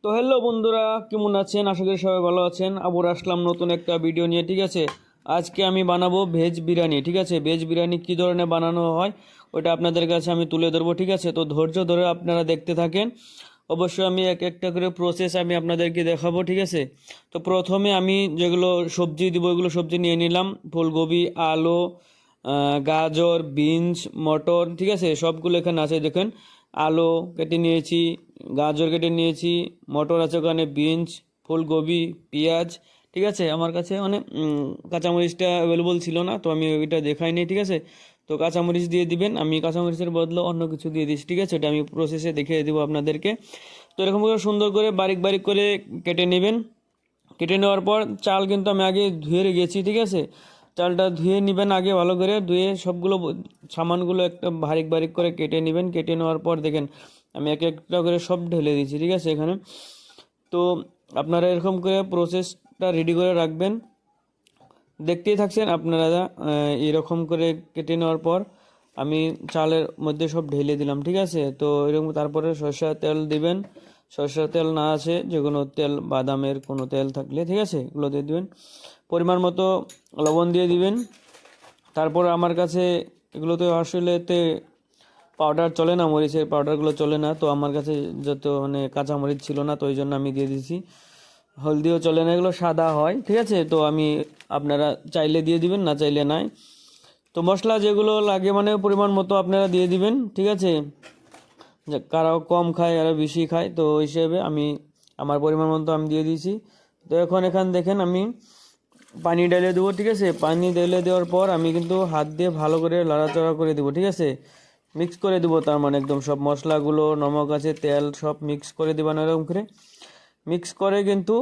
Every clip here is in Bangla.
তো হ্যালো বন্ধুরা, কেমন আছেন? আশা করি সবাই ভালো আছেন। আবার আসলাম নতুন একটা ভিডিও নিয়ে। ঠিক আছে, আজকে আমি বানাবো ভেজ বিরিয়ানি। ঠিক আছে, ভেজ বিরিয়ানি কী ধরনের বানানো হয় ওটা আপনাদের কাছে আমি তুলে ধরবো। ঠিক আছে, তো ধৈর্য ধরে আপনারা দেখতে থাকেন। অবশ্যই আমি এক একটা করে প্রসেস আমি আপনাদেরকে দেখাবো। ঠিক আছে, তো প্রথমে আমি যেগুলো সবজি দিব ওইগুলো সবজি নিয়ে নিলাম। ফুলকপি, আলু, গাজর, বিনস, মটর। ঠিক আছে, সবগুলো এখানে আছে দেখেন। আলু কেটে নিয়েছি, গাজর কেটে নিয়েছি, মটর আছে ওখানে, বিনস, ফুলকপি, পেঁয়াজ। ঠিক আছে, আমার কাছে মানে কাঁচামরিচটা অ্যাভেলেবল ছিল না, তো আমি ওইটা দেখাইনি। ঠিক আছে, তো কাঁচামরিচ দিয়ে দিবেন। আমি কাঁচামরিচের বদলে অন্য কিছু দিয়ে দিচ্ছি। ঠিক আছে, এটা আমি প্রসেসে দেখিয়ে দেবো আপনাদেরকে। তো এরকম করে সুন্দর করে বারিক বারিক করে কেটে নেবেন। কেটে নেওয়ার পর চাল কিন্তু আমি আগে ধুয়ে রেখেছি। ঠিক আছে, চালটা ধুয়ে নেবেন আগে, ভালো করে ধুয়ে সবগুলো সামানগুলো একটা বারিক বারিক করে কেটে নেবেন। কেটে নেওয়ার পর দেখেন আমি এক একটা করে সব ঢেলে দিচ্ছি। ঠিক আছে, এখানে তো আপনারা এরকম করে প্রসেসটা রেডি করে রাখবেন। দেখতেই থাকছেন আপনারা। এরকম করে কেটে নেওয়ার পর আমি চালের মধ্যে সব ঢেলে দিলাম। ঠিক আছে, তো এরকম তারপরে সরষের তেল দিবেন। সরষের তেল না আছে যে কোনো তেল, বাদামের কোনো তেল থাকলে ঠিক আছে এগুলো দিয়ে দিবেন। পরিমাণ মতো লবণ দিয়ে দিবেন। তারপর আমার কাছে এগুলোতে আসলে পাউডার চলে না, মরিচের পাউডারগুলো চলে না, তো আমার কাছে যত মানে কাঁচা মরিচ ছিল না, তো ওই জন্য আমি দিয়ে দিয়েছি। হলদিও চলে না, এগুলো সাদা হয়। ঠিক আছে, তো আমি আপনারা চাইলে দিয়ে দিবেন, না চাইলে নাই। তো মশলা যেগুলো লাগে মানে পরিমাণ মতো আপনারা দিয়ে দিবেন। ঠিক আছে, কারাও কম খায় আর বেশি খায়, তো ওই হিসেবে আমি আমার পরিমাণ মতো আমি দিয়ে দিয়েছি। তো এখন এখান দেখেন আমি পানি ঢেলে দেবো। ঠিক আছে, পানি ঢেলে দেওয়ার পর আমি কিন্তু হাত দিয়ে ভালো করে লাড়াচাড়া করে দেবো। ঠিক আছে, মিক্স করে দেবো, তার মানে একদম সব মশলাগুলো, নমক আছে, তেল সব মিক্স করে দেবেন। এরকম করে মিক্স করে কিন্তু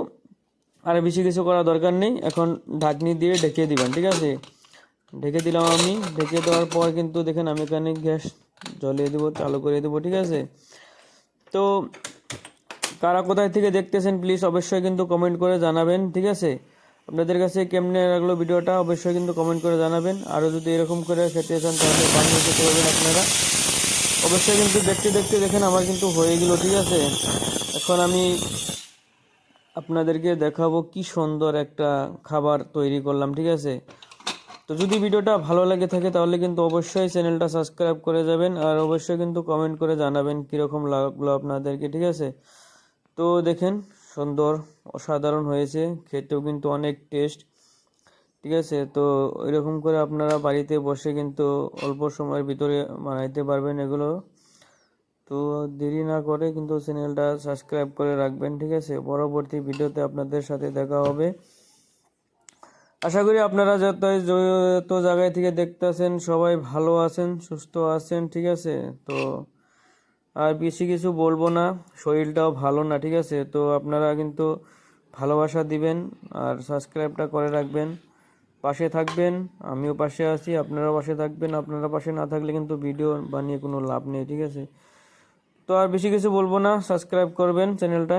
আর বেশি কিছু করার দরকার নেই। এখন ঢাকনি দিয়ে ঢেকে দিবেন। ঠিক আছে, ঢেকে দিলাম আমি। ঢেকে দেওয়ার পর কিন্তু দেখেন আমি এখানে গ্যাস জ্বলিয়ে দেবো, চালু করে দেবো। ঠিক আছে, তো কারা কোথায় থেকে দেখতেছেন প্লিজ অবশ্যই কিন্তু কমেন্ট করে জানাবেন। ঠিক আছে, আপনাদের কাছে কেমনে লাগলো ভিডিওটা অবশ্যই কিন্তু কমেন্ট করে জানাবেন। আরও যদি এরকম করে খেতে চান তাহলে বানিয়ে খেতে পারবেন আপনারা। অবশ্যই কিন্তু দেখতে দেখতে দেখেন আমার কিন্তু হয়ে গেল। ঠিক আছে, এখন আমি আপনাদেরকে দেখাবো কি সুন্দর একটা খাবার তৈরি করলাম। ঠিক আছে, তো যদি ভিডিওটা ভালো লাগে থাকে তাহলে কিন্তু অবশ্যই চ্যানেলটা সাবস্ক্রাইব করে যাবেন, আর অবশ্যই কিন্তু কমেন্ট করে জানাবেন কীরকম লাগলো আপনাদেরকে। ঠিক আছে, তো দেখেন সুন্দর, অসাধারণ হয়েছে, খেতেও কিন্তু অনেক টেস্ট। ঠিক আছে, তো এরকম করে আপনারা বাড়িতে বসে কিন্তু অল্প সময়ের ভিতরে বানাইতে পারবেন এগুলো। তো দেরি না করে কিন্তু চ্যানেলটা সাবস্ক্রাইব করে রাখবেন। ঠিক আছে, পরবর্তী ভিডিওতে আপনাদের সাথে দেখা হবে। আশা করি আপনারা যত জায়গায় থেকে দেখতেছেন সবাই ভালো আছেন, সুস্থ আছেন। ঠিক আছে, তো আর বেশি কিছু বলবো না, শরীরটাও ভালো না। ঠিক আছে, তো আপনারা কিন্তু ভালোবাসা দিবেন আর সাবস্ক্রাইবটা করে রাখবেন, পাশে থাকবেন। আমিও পাশে আছি, আপনারাও পাশে থাকবেন। আপনারা পাশে না থাকলে কিন্তু ভিডিও বানিয়ে কোনো লাভ নেই। ঠিক আছে, তো আর বেশি কিছু বলবো না, সাবস্ক্রাইব করবেন চ্যানেলটা।